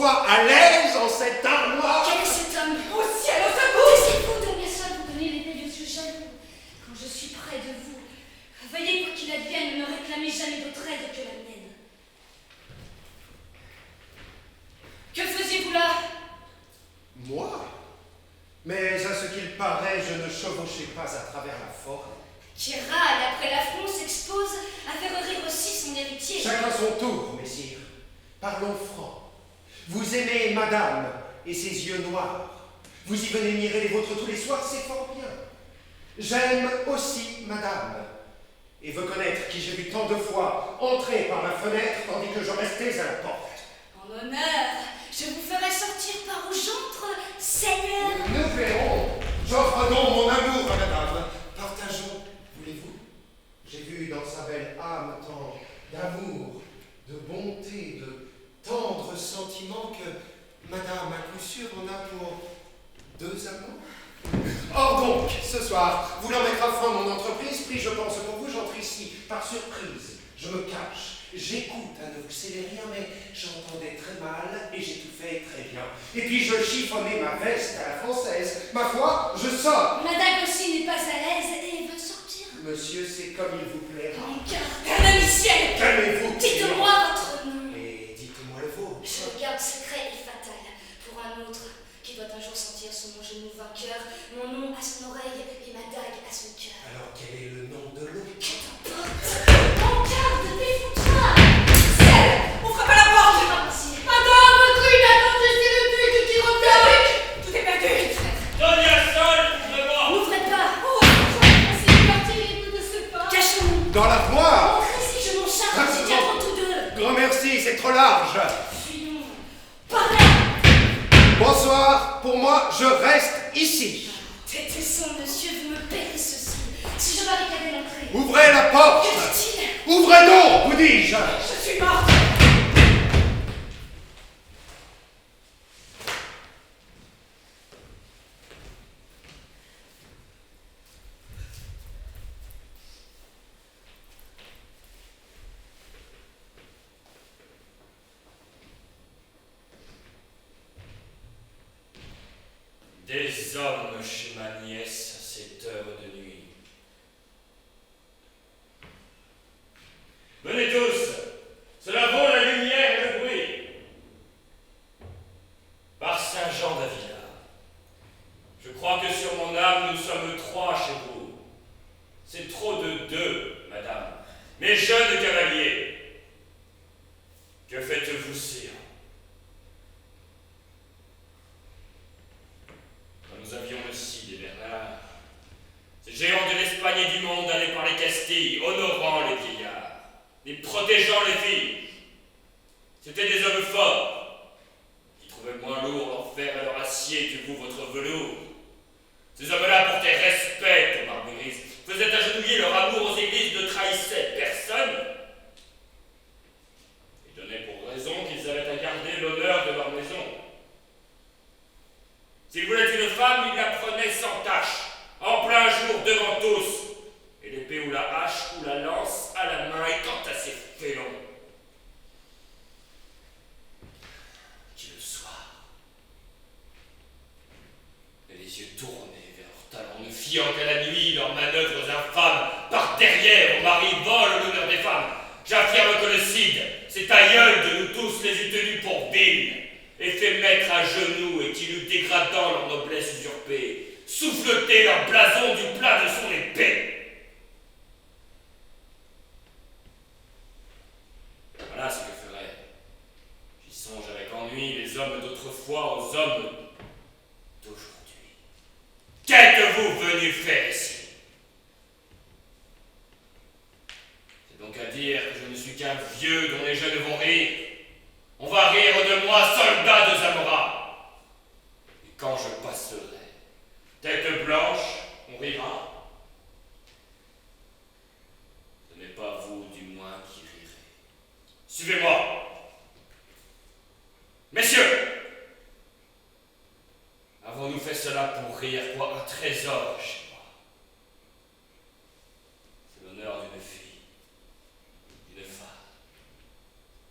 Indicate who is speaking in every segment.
Speaker 1: soit à l'aise en cette armoire.
Speaker 2: Quel est cet homme?
Speaker 3: Au ciel, au secours!
Speaker 2: Taisez-vous, demoiselle, vous donnez l'épée du jaloux. Quand je suis près de vous, veillez pour qu'il advienne, ne réclamez jamais d'autre aide que la mienne. Que faisiez-vous là?
Speaker 1: Moi? Mais à ce qu'il paraît, je ne chevauchais pas à travers la forêt.
Speaker 2: Qui râle après l'affront s'expose à faire rire aussi son héritier.
Speaker 1: Chacun son tour, messire. Parlons franc. Vous aimez madame et ses yeux noirs. Vous y venez mirer les vôtres tous les soirs, c'est fort bien. J'aime aussi madame, et veux connaître qui j'ai vu tant de fois entrer par la fenêtre tandis que je restais à la porte.
Speaker 2: En honneur, je vous ferai sortir par où j'entre, Seigneur.
Speaker 1: Nous verrons. J'offre donc mon amour à madame. Partageons, voulez-vous? J'ai vu dans sa belle âme tant d'amour, de bonté, de tendres sentiments que madame, à coup sûr, en a pour 2 amants. Or donc, ce soir, voulant mettre à fin mon entreprise, pris, je pense pour vous, j'entre ici, par surprise. Je me cache, j'écoute, à ne vous céder rien, mais j'entendais très mal et j'étouffais très bien. Et puis je chiffonnais ma veste à la française. Ma foi, je sors.
Speaker 2: Madame aussi n'est pas à l'aise et veut sortir.
Speaker 1: Monsieur, c'est comme il vous plaira.
Speaker 2: Mon cœur, Madame Michel,
Speaker 1: Calmez-vous.
Speaker 2: dites-moi votre nom.
Speaker 1: Et dites-moi le vôtre.
Speaker 2: Je regarde secret et fatal pour un autre qui doit un jour sentir sur mon genou vainqueur, mon nom à son oreille et ma dague à son cœur.
Speaker 1: Alors quel est le nom de l'autre?
Speaker 2: Mon cœur de défoutoir.
Speaker 3: Ciel! On frappe à la porte!
Speaker 2: Parti.
Speaker 3: Madame, votre inattendue, c'est le duc qui revient! Tout est perdu!
Speaker 4: Sonia seule, ouvrez-moi!
Speaker 2: N'ouvrez pas.
Speaker 3: Oh, c'est parti, les coups de ce pas!
Speaker 2: Cachons-nous.
Speaker 1: Dans l'armoire.
Speaker 2: Entrez si je m'en charge, nous tiendrons tous deux.
Speaker 1: Grand merci, c'est trop large.
Speaker 2: Fuyons. Par là.
Speaker 1: Bonsoir, pour moi, je reste ici.
Speaker 2: Détesson, monsieur, vous me paierez ceci. Si je barricadais l'entrée.
Speaker 1: Ouvrez la porte.
Speaker 2: Que dit-il?
Speaker 1: Ouvrez donc, vous dis-je.
Speaker 3: Je suis morte!
Speaker 4: Des hommes chez ma nièce à cette heure de nuit. Venez tous, cela vaut la lumière et le bruit. Par Saint-Jean d'Avila, je crois que sur mon âme nous sommes 3 chez vous. C'est trop de 2, madame. Mes jeunes cavaliers, que faites-vous, sire? Nous avions le Cid et Bernard, ces géants de l'Espagne et du monde allaient par les Castilles, honorant les vieillards, et protégeant les filles. C'étaient des hommes forts, qui trouvaient moins lourd leur fer et leur acier que vous votre velours. Ces hommes-là portaient respect aux barbarismes, faisaient agenouiller leur amour aux églises, ne trahissaient personne, et donnaient pour raison qu'ils avaient à garder l'honneur de leur maison. S'il voulait une femme, il la prenait sans tache, en plein jour devant tous, et l'épée ou la hache ou la lance à la main et quant à ses félons. Qu'il le soit. Et les yeux tournés vers leurs talons, ne fiant qu'à la nuit leurs manœuvres infâmes, par derrière, au mari vole l'honneur des femmes. J'affirme que le Cid, cet aïeul de nous tous, les eût tenus pour villes, et fait mettre à genoux et qui eût dégradant leur noblesse usurpée, souffleter leur blason du plat de son épée. Voilà ce que feraient, j'y songe avec ennui, les hommes d'autrefois aux hommes d'aujourd'hui. Qu'êtes-vous venu faire ici? C'est donc à dire que je ne suis qu'un vieux dont les jeunes vont rire. On va rire de moi, soldat de Zamora. Et quand je passerai, tête blanche, on rira. Ce n'est pas vous, du moins, qui rirez. Suivez-moi. Messieurs, avons-nous fait cela pour rire, quoi, un trésor chez moi? C'est l'honneur d'une fille, d'une femme.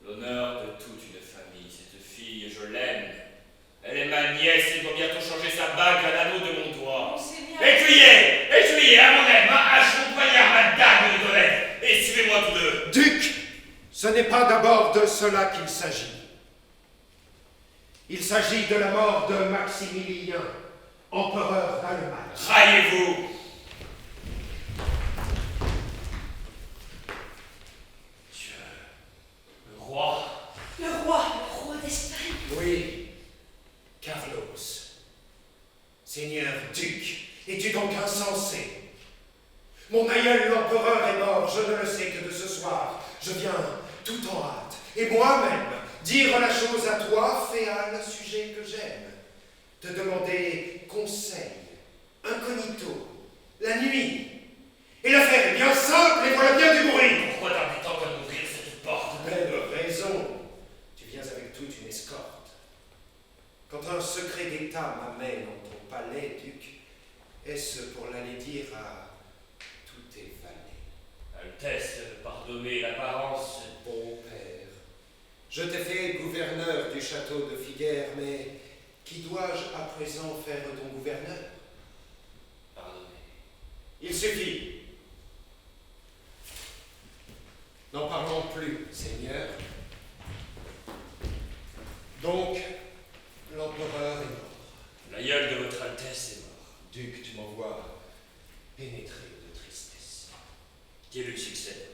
Speaker 4: L'honneur de toute une famille, cette fille, je Je l'aime. Elle est ma nièce et doit bientôt changer sa bague à l'anneau de mon doigt.
Speaker 2: Monseigneur.
Speaker 4: Écuyez, à mon aide, ma hache, mon poignard, ma dague de Dolette, et suivez-moi tous deux.
Speaker 1: Duc, ce n'est pas d'abord de cela qu'il s'agit. Il s'agit de la mort de Maximilien, empereur d'Allemagne.
Speaker 4: Raillez-vous. Dieu, le roi.
Speaker 2: Le roi d'Espagne.
Speaker 1: Oui, Carlos. Seigneur duc, es-tu donc insensé? Mon aïeul l'empereur est mort, je ne le sais que de ce soir. Je viens tout en hâte, et moi-même, dire la chose à toi, Féal, sujet que j'aime. Te demander conseil, incognito, la nuit. Et l'affaire est bien simple, et voilà bien du bruit.
Speaker 4: Pourquoi tarder tant à m'ouvrir cette porte?
Speaker 1: Belle raison. Tu viens avec toute une escorte. Quand un secret d'État m'amène en ton palais, duc, est-ce pour l'aller dire à tous tes valets?
Speaker 4: Altesse, pardonnez l'apparence.
Speaker 1: Bon père, je t'ai fait gouverneur du château de Figueres, mais qui dois-je à présent faire ton gouverneur?
Speaker 4: Pardonnez.
Speaker 1: Il suffit. N'en parlons plus, Seigneur. Donc, l'empereur est mort.
Speaker 4: L'aïeul de votre Altesse est mort.
Speaker 1: Duc, tu m'envoies pénétré de tristesse.
Speaker 4: Qui lui succède?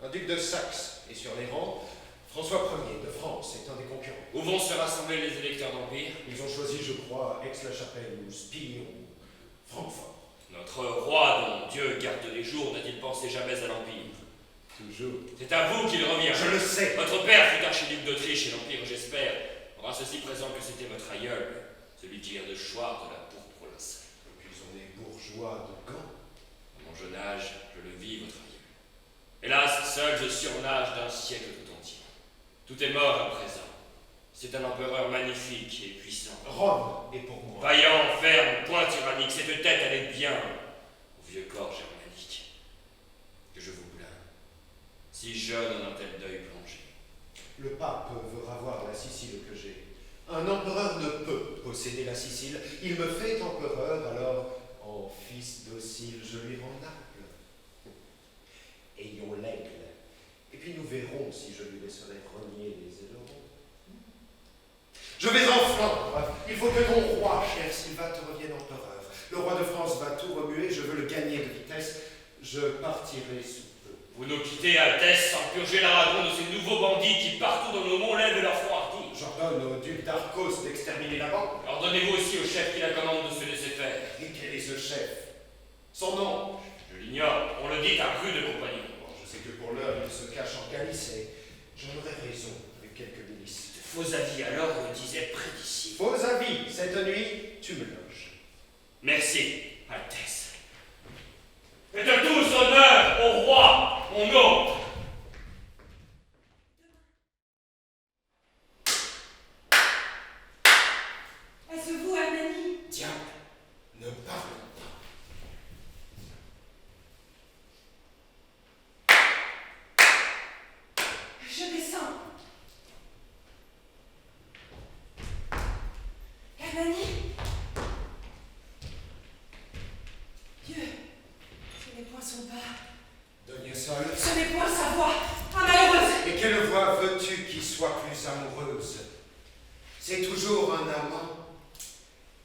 Speaker 1: Un duc de Saxe est sur les rangs. François Ier de France est un des concurrents.
Speaker 4: Où vont se rassembler les électeurs d'Empire?
Speaker 1: Ils ont choisi, je crois, Aix-la-Chapelle ou Spire ou Francfort.
Speaker 4: Notre roi, dont Dieu garde les jours, n'a-t-il pensé jamais à l'Empire?
Speaker 1: Toujours.
Speaker 4: C'est à vous qu'il revient.
Speaker 1: Je le sais.
Speaker 4: Votre père fut archiduc d'Autriche et l'Empire, j'espère, aura ceci présent que c'était votre aïeul, celui qui vient de choir de la pourpre au linceul.
Speaker 1: Et puis on est bourgeois de Gand.
Speaker 4: À mon jeune âge, je le vis, votre aïeul. Hélas, seul je surnage d'un siècle tout entier. Tout est mort à présent. C'est un empereur magnifique et puissant.
Speaker 1: Rome est pour moi.
Speaker 4: Vaillant, ferme, point tyrannique, cette tête allait bien au vieux corps germanique. Que je vous plains. Si jeune en un tel deuil plongé.
Speaker 1: Le pape veut avoir la Sicile que j'ai. Un empereur ne peut posséder la Sicile. Il me fait empereur, alors, en fils docile, je lui rends Naples. Ayons l'aigle. Et puis nous verrons si je lui laisserai renier les ailerons. Je vais en Flandre. Il faut que ton roi, cher Sylva, te revienne empereur. Le roi de France va tout remuer, je veux le gagner de vitesse. Je partirai sous peu.
Speaker 4: Vous nous quittez, Altesse, sans purger l'aragon de ces nouveaux bandits qui partout dans nos monts lèvent leur front hardi.
Speaker 1: J'ordonne au duc d'Arcos d'exterminer la bande.
Speaker 4: Ordonnez-vous aussi au chef qui la commande de se laisser faire.
Speaker 1: Et quel est ce chef? Son nom?
Speaker 4: Je l'ignore, on le dit à rude compagnon.
Speaker 1: Bon, je sais que pour l'heure, il se cache en Galice et j'en aurais raison avec quelques milices.
Speaker 4: De faux avis alors me disait près d'ici.
Speaker 1: Faux avis, cette nuit, tu me loges.
Speaker 4: Merci, Altesse. Faites tous honneur au roi, mon hôte.
Speaker 2: Est-ce vous, Hernani?
Speaker 1: Diable, ne parlons pas.
Speaker 2: Je descends. Hernani? Dieu, ce n'est point son pas.
Speaker 1: Dognesol,
Speaker 2: Ce n'est point sa voix. Ah, malheureuse!
Speaker 1: et quelle voix veux-tu qui soit plus amoureuse? C'est toujours un amant,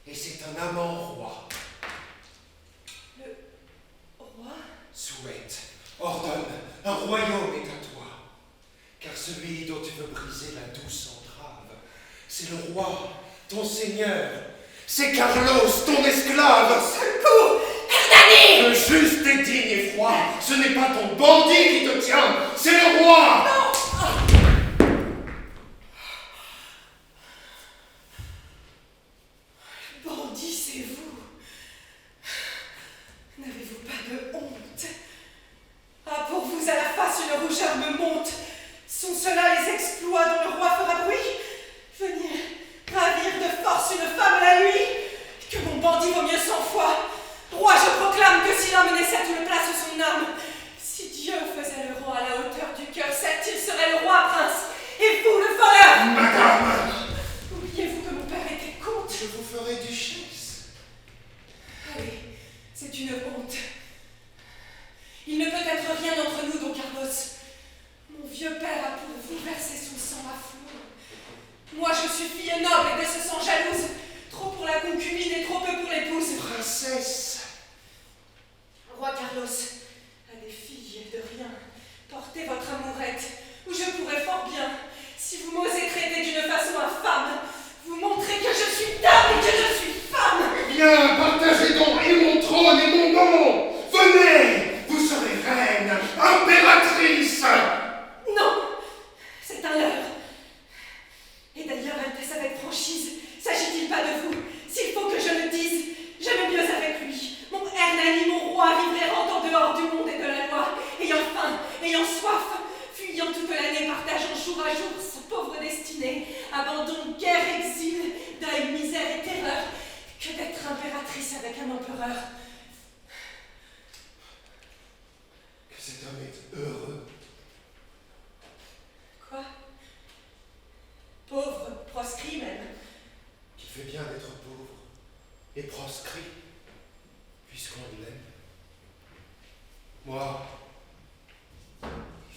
Speaker 1: et c'est un amant roi.
Speaker 2: Le roi?
Speaker 1: Souhaite, ordonne, un royaume est à toi. Car celui dont tu veux briser la douce entrave, c'est le roi, ton seigneur. C'est Carlos, ton esclave.
Speaker 2: Secours! Hernani!
Speaker 1: Le juste et digne et froid, ce n'est pas ton bandit qui te tient, c'est le roi.
Speaker 2: Bandit, c'est vous. N'avez-vous pas de honte? Ah, pour vous, à la face, une rougeur me monte. Sont cela les exploits dont le roi fera bruit? Venir ravir de force une femme la nuit? Que mon bandit vaut mieux 100 fois. Roi, je proclame que si l'homme naissait où le place son âme, si Dieu faisait le rang à la hauteur du cœur, certes, il serait le roi prince, et vous, le voleur.
Speaker 1: Madame,
Speaker 2: Oui, rien entre nous, Don Carlos. Mon vieux père a pour vous versé son sang à flot. Moi, je suis fille noble et de ce sang jalouse. Trop pour la concubine et trop peu pour l'épouse.
Speaker 1: Princesse!
Speaker 2: Roi Carlos, à des filles de rien, portez votre amourette, ou je pourrais fort bien, si vous m'osez traiter d'une façon infâme, vous montrer que je suis dame et que je suis femme.
Speaker 1: Viens, partagez donc et mon trône et mon nom. Venez, vous serez reine, impératrice.
Speaker 2: Non, c'est un leurre. Et d'ailleurs, Altesse, avec franchise, s'agit-il pas de vous? S'il faut que je le dise, j'aime mieux avec lui. Mon Hernani, mon roi, vivre errant en dehors du monde et de la loi, ayant faim, ayant soif, fuyant toute l'année, partageant jour à jour sa pauvre destinée, abandon, guerre, exil, deuil, misère et terreur, que d'être impératrice avec un empereur.
Speaker 1: Que cet homme est heureux.
Speaker 2: Quoi? Pauvre, proscrit même.
Speaker 1: Qu'il fait bien d'être pauvre et proscrit, puisqu'on l'aime. Moi,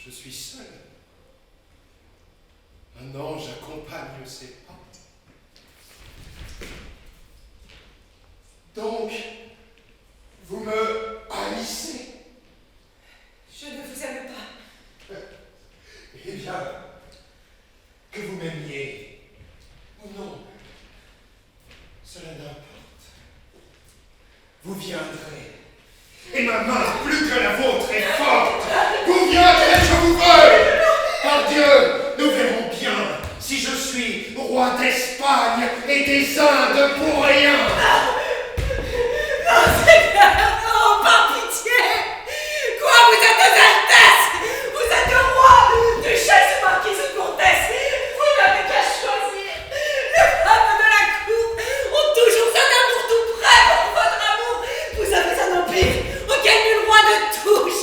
Speaker 1: je suis seul. Un ange accompagne ses pas. Donc, vous me haïssez.
Speaker 2: Je ne vous aime pas.
Speaker 1: Eh bien, que vous m'aimiez ou non, cela n'importe. Vous viendrez, et ma main, plus que la vôtre, est forte. Vous viendrez, je vous veux. Par Dieu, nous verrons bien si je suis roi d'Espagne et des Indes pour rien.
Speaker 2: Non, Seigneur, non, par pitié! Quoi, vous êtes des altesses! Vous êtes le roi, duchesse, marquise, comtesse! Vous n'avez qu'à choisir! Les femmes de la cour ont toujours un amour tout prêt pour votre amour! Vous avez un empire auquel nul roi ne touche,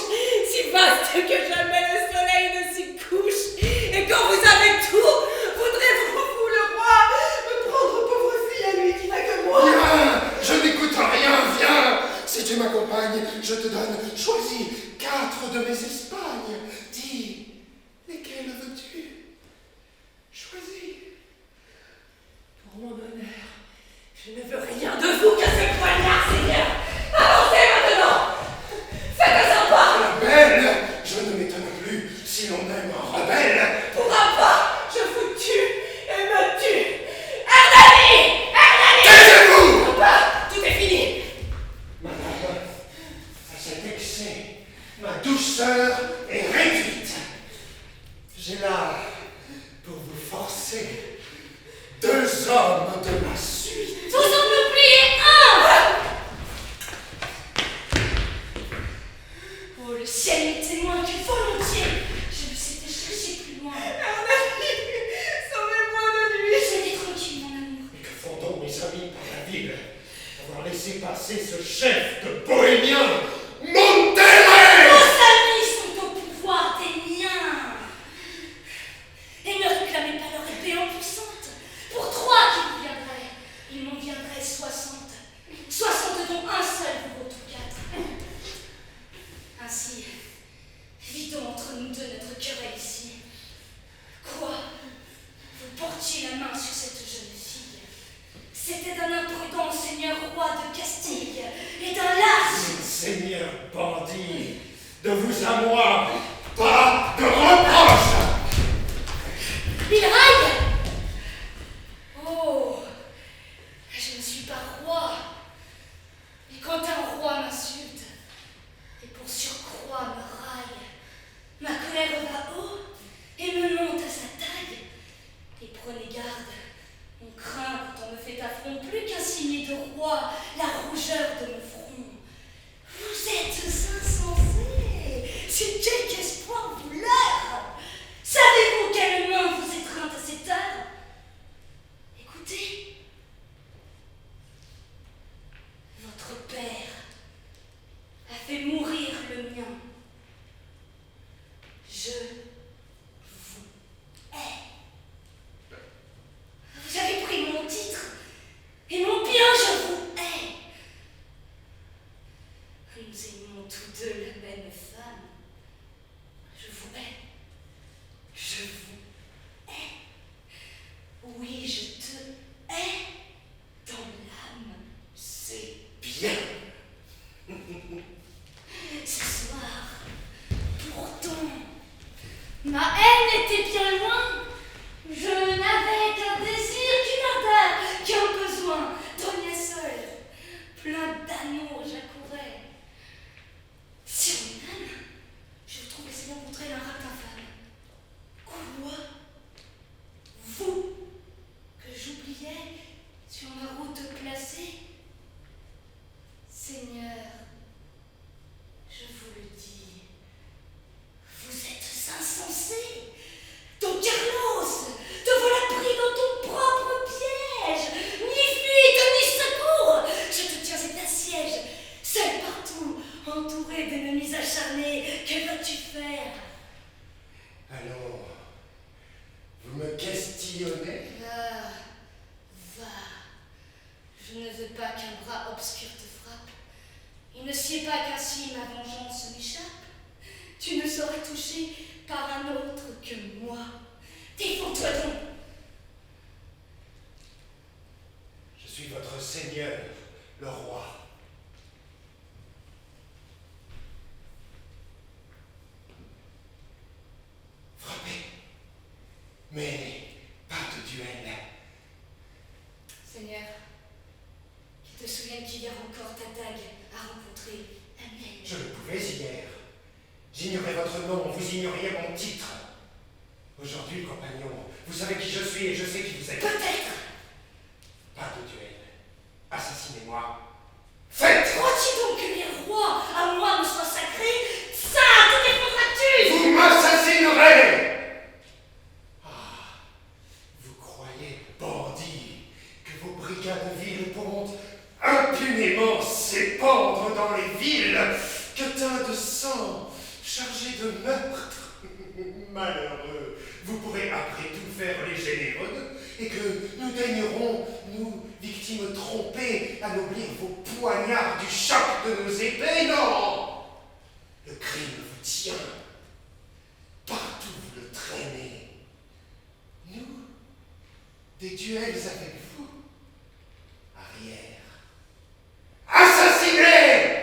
Speaker 2: si vaste que jamais le soleil ne s'y couche! Et quand vous avez tout, voudrez-vous, vous le roi, me prendre pour vos filles à lui qui n'a que moi?
Speaker 1: Viens, je n'écoute rien, viens. Si tu m'accompagnes, je te donne, choisis 4 de mes Espagnes. Dis, lesquelles veux-tu? Choisis.
Speaker 2: Pour mon honneur, je ne veux rien de vous que ce poignard, Seigneur. Avancez maintenant. Faites un pas.
Speaker 1: Rebelle, je ne m'étonne plus si l'on aime un rebelle.
Speaker 2: Pour un pas, je vous tue et me tue. Hernani! Hernani!
Speaker 1: Taisez-vous!
Speaker 2: Un pas, tout est fini.
Speaker 1: Madame, à cet excès, ma douceur est réduite. J'ai là, pour vous forcer, 2 hommes de ma suite.
Speaker 3: Vous en oubliez un! Oh, le ciel est témoin que volontiers je vous ai cherché plus loin.
Speaker 2: Hernani, sauvez-moi de lui.
Speaker 3: Soyez tranquille, mon amour.
Speaker 1: Et que font donc mes amis par la ville d'avoir laissé passer ce chef de bohémiens, Monterrey?
Speaker 3: Vos amis sont au pouvoir des miens. Et ne réclamez pas leur épée impuissante. Pour 3 qui vous viendraient, il m'en viendrait 60. 60 dont un seul vous vaut tout 4. Ainsi, vidons entre nous deux notre querelle ici. Quoi? Vous portiez la main sur cette jeune fille. C'était d'un imprudent seigneur roi de Castille et d'un lâche.
Speaker 1: Seigneur bandit, de vous à moi, pas de reproche.
Speaker 3: Il raille! Oh, je ne suis pas roi. Et quand un roi m'insulte, et pour surcroît me raille, ma colère va haut et me monte à sa taille. Et prenez garde, on craint quand on me fait affront plus qu'un signe de roi, la rougeur de mon front. Vous êtes insensés! C'est quelque espoir vous leurre! Savez-vous quelle main vous étreinte à cette heure? Écoutez. Votre père a fait mourir le mien. Je vous hais. Vous avez pris mon titre et mon bien, je vous hais. Nous aimons tous deux la même femme. incarné. Que vas-tu faire?
Speaker 1: Allons, vous me questionnez?
Speaker 3: Va, va. Je ne veux pas qu'un bras obscur te frappe. Il ne sied pas qu'ainsi ma vengeance m'échappe. Tu ne seras touché par un autre que moi. Défends-toi donc.
Speaker 1: Je suis votre seigneur, le roi. Frappez, mais pas de duel.
Speaker 3: Seigneur, qu'il te souvienne qu'hier encore ta dague a rencontré un mec.
Speaker 1: Je le pouvais hier. J'ignorais votre nom, vous ignoriez mon titre. Aujourd'hui, compagnon, vous savez qui je suis et je sais qui vous êtes.
Speaker 3: Peut-être.
Speaker 1: Pas de duel. Assassinez-moi. Faites!
Speaker 3: Crois-tu donc que les rois à moi me soient sacrés? Ça, te défendras-tu?
Speaker 1: Vous m'assassinerez! Ah, vous croyez, bandits, que vos brigades villes pourront impunément s'épandre dans les villes que teints de sang, chargés de meurtre? Malheureux, vous pourrez après tout faire les généreux et que nous daignerons, nous, victimes trompées, anoblir vos poignards du choc de nos épées. Non! Le crime vous tient. Partout vous le traînez. Nous, des duels avec vous. Arrière. Assassinez!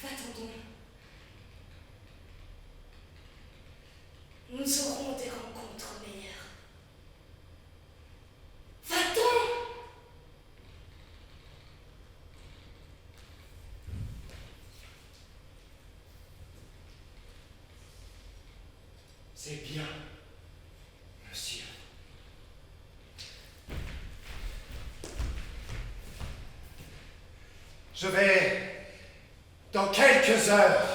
Speaker 3: Va-t'en donc. Nous aurons des rencontres meilleures. Va-t'en!
Speaker 1: C'est bien, monsieur. Je vais, dans quelques heures,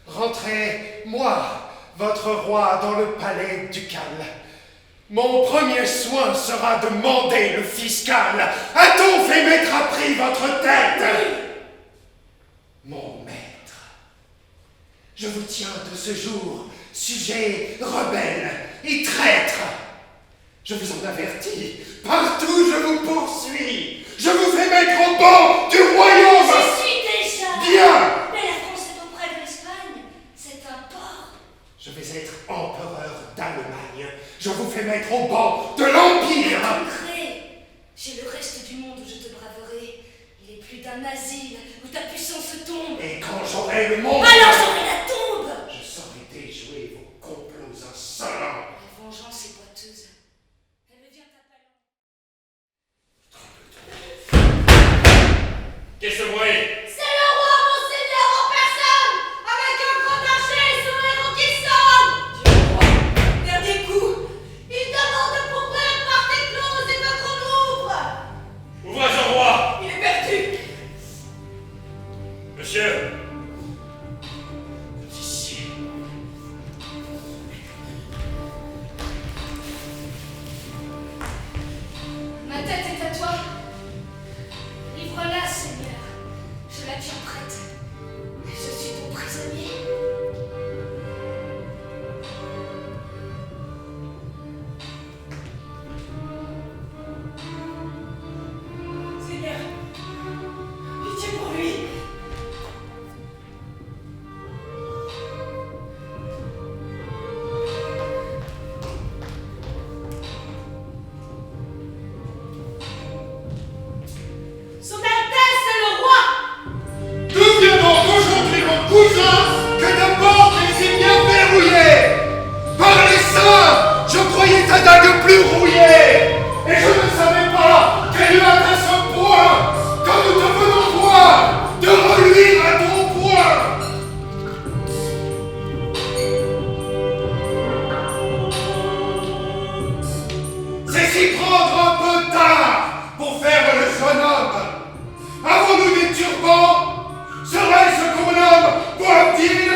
Speaker 1: rentrer, moi, votre roi, dans le palais ducal. Mon premier soin sera de mander le fiscal. A-t-on fait mettre à prix votre tête? Mon maître, je vous tiens de ce jour, sujet rebelle et traître. Je vous en avertis, partout je vous poursuis. Je vous fais mettre au banc du royaume.
Speaker 3: Je suis déjà.
Speaker 1: Bien.
Speaker 3: Mais la France est auprès de l'Espagne. C'est un port.
Speaker 1: Je vais être empereur d'Allemagne. Je vous fais mettre au banc de l'Empire.
Speaker 3: Concret. J'ai le reste du monde où je te braverai. Il est plus d'un asile où ta puissance tombe.
Speaker 1: Et quand j'aurai le monde,
Speaker 3: Alors j'aurai la tombe.
Speaker 1: je saurai déjouer vos complots insolents.
Speaker 3: La vengeance est boiteuse. Elle me vient à palais.
Speaker 4: Qu'est-ce que ce bruit?
Speaker 3: C'est le roi, monseigneur, en personne, avec un grand archer et son héros qui sonne.
Speaker 2: Dieu le roi, dernier coup.
Speaker 3: Il demande pourquoi la porte est close et veut qu'on l'ouvre.
Speaker 4: Ouvrage au roi!
Speaker 2: Il est perdu.
Speaker 4: Monsieur! Ici.
Speaker 3: Ma tête est à toi. Livre-la, Seigneur. Je la tiens prête. Je suis ton prisonnier.
Speaker 2: Seigneur, pitié pour lui.
Speaker 3: Son Altesse, le roi.
Speaker 1: D'où vient donc aujourd'hui mon cousin que d'abord les yeux bien verrouillés? Par les saints, je croyais ta dague plus rouillée. Et je ne savais pas qu'elle eût atteint ce point, quand nous te venons voir, de reluire à ton poing. C'est s'y prendre un peu tard pour faire le jeune homme. Avons-nous des turbans? Serait-ce qu'on nomme Boabdil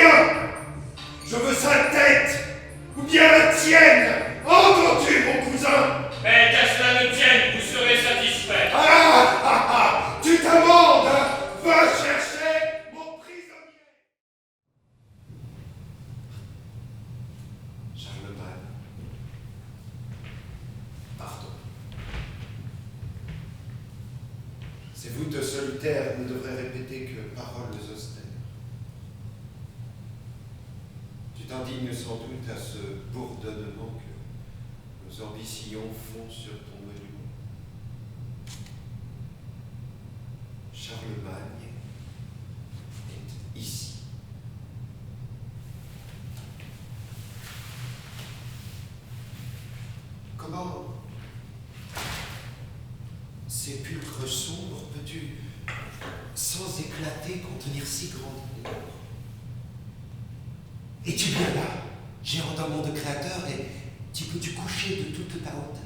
Speaker 1: rien. Je veux sa tête, ou bien la tienne. Entends-tu, mon cousin?
Speaker 4: Mais qu'à cela ne tienne, vous serez satisfait.
Speaker 1: Tu t'amendes, hein? Va chercher mon prisonnier. Charlemagne. Pardon. Ces voûtes solitaires ne devraient répéter que paroles austères. Tu t'indignes sans doute à ce bourdonnement que nos ambitions font sur ton monument. Charlemagne est ici. Comment, sépulcre sombre, peux-tu, sans éclater, contenir si grande ombre? Es-tu bien là, gérant d'un monde créateur, et t'y peux-tu coucher de toute ta hauteur?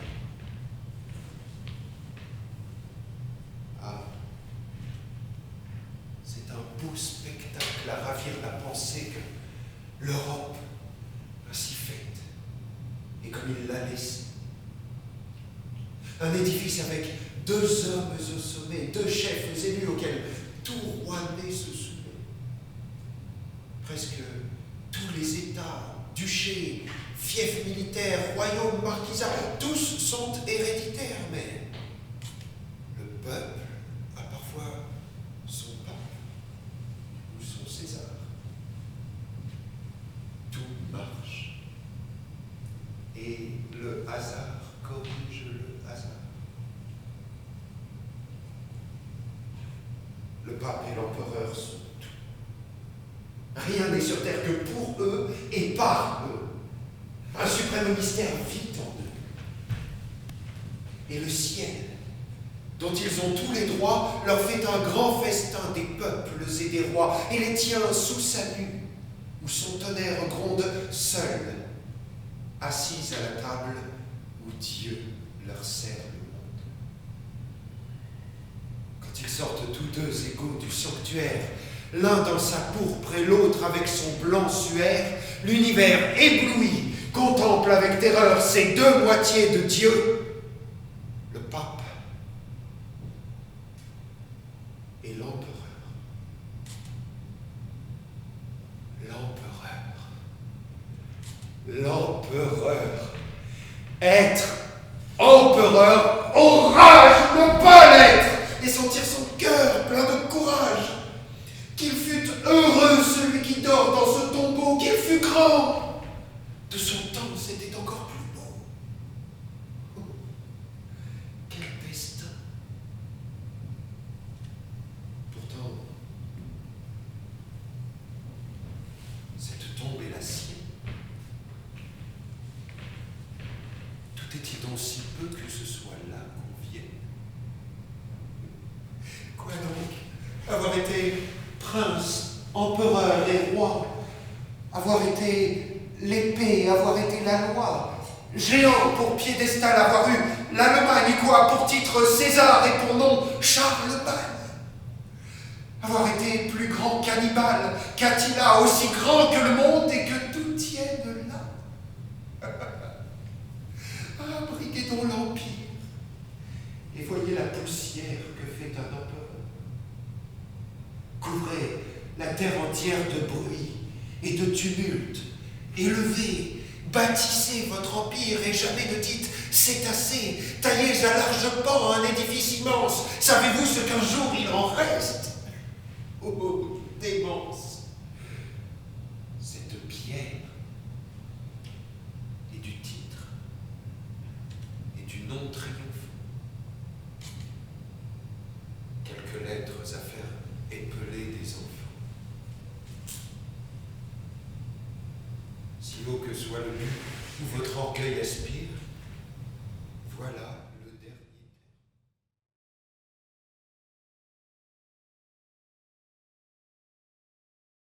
Speaker 1: Ah, c'est un beau spectacle à ravir la pensée que l'Europe, ainsi faite, et comme il l'a laissée. Un édifice avec 2 hommes au sommet, 2 chefs élus auxquels tout roi né se soumet. Presque tous les États, duchés, fiefs militaires, royaumes, marquisats, tous sont héréditaires, mais le peuple a parfois son pape ou son César. Tout marche. Et le hasard corrige le hasard. Le pape et l'empereur sont tout. Rien n'est sur terre que pour eux et par eux. Un suprême mystère vit en eux. Et le ciel, dont ils ont tous les droits, leur fait un grand festin des peuples et des rois, et les tient sous sa nue, où son tonnerre gronde seul, assise à la table où Dieu leur sert le monde. Quand ils sortent tous 2 égaux du sanctuaire, l'un dans sa pourpre et l'autre avec son blanc suaire, l'univers ébloui contemple avec terreur ces 2 moitiés de Dieu, le pape et l'empereur. L'empereur. Être empereur, orage, ne pas l'être, et sentir son cœur plein de courage. Qu'il fût heureux celui qui dort dans ce tombeau, qu'il fût grand. De son temps, c'était encore plus beau. Oh, quel destin. Pourtant, cette tombe est la sienne. Tout est-il donc si peu que ce soit là qu'on vienne? Quoi donc? Avoir été prince, empereur et roi, avoir été l'épée, avoir été la loi, géant pour piédestal, avoir eu l'Allemagne, quoi, pour titre César et pour nom Charlemagne, avoir été plus grand qu'Hannibal, qu'Attila, aussi grand que le monde et que tout tienne là. Briguez donc l'Empire, et voyez la poussière que fait un empereur. Couvrez la terre entière de bruit et de tumulte. Élevez, bâtissez votre empire et jamais ne dites « c'est assez ». Taillez à large pan un édifice immense. Savez-vous ce qu'un jour il en reste? Oh, démence! Cette pierre et du titre et du nom triomphant. Quelques lettres à faire épeler des enfants. Si haut que soit le but où votre orgueil aspire,